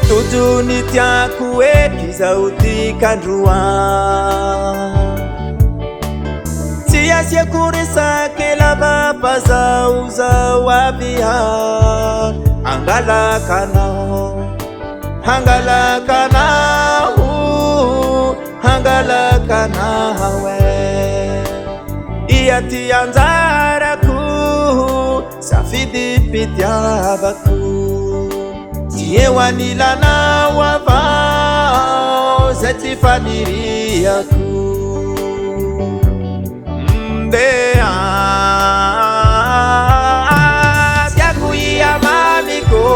Tujuni tiako eky zao ty kandroan, tsy asiako resaky lava fa zao aby angalakanao, angalakanao ia ty anjarako safidy pitiavako, tsy eo anilanao avao zay tsy faniriako. Tiako ia mamiko,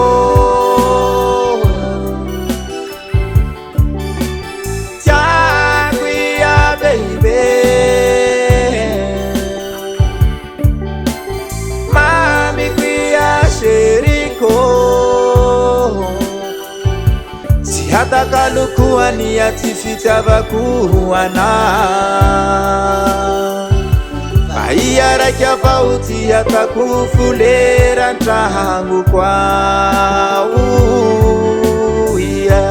tiako ia baby, mamiko ia sheriko, tsy hatakalokoany ia tsy fitiavako anao, ia raiky avao ty atako foleran-tragnoko ao ia.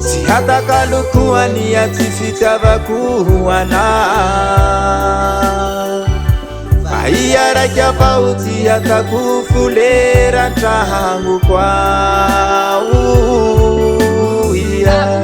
Tsy hatakalokoany ia tsy fitiavako anao, fa ia raiky avao ty atako foleran-tragnoko ao ia.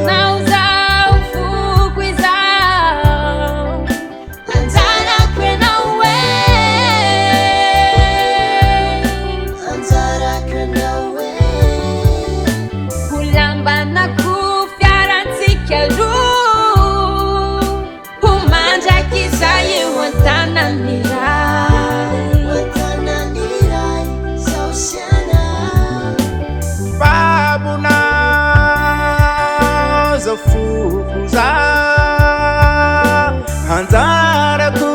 Fukuza anjarako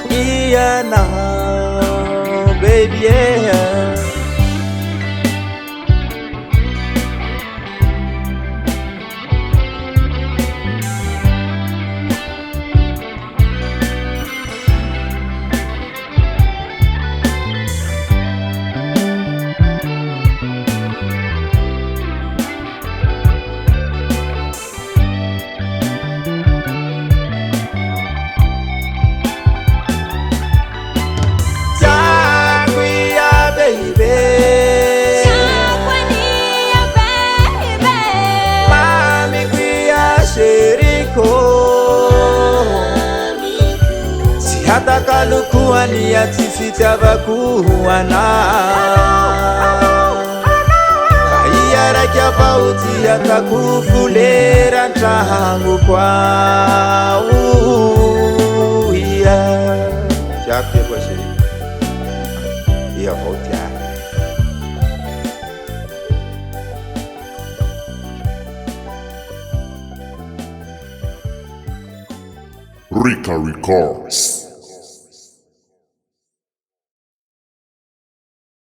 ia na baby yeah. Tsy hatakalokoany ia tsy fitiavako anao, fa ia raiky avao ty atako foleran-tragnoko ao ia. Tiako efa zay ia avao tiako. Rika Records.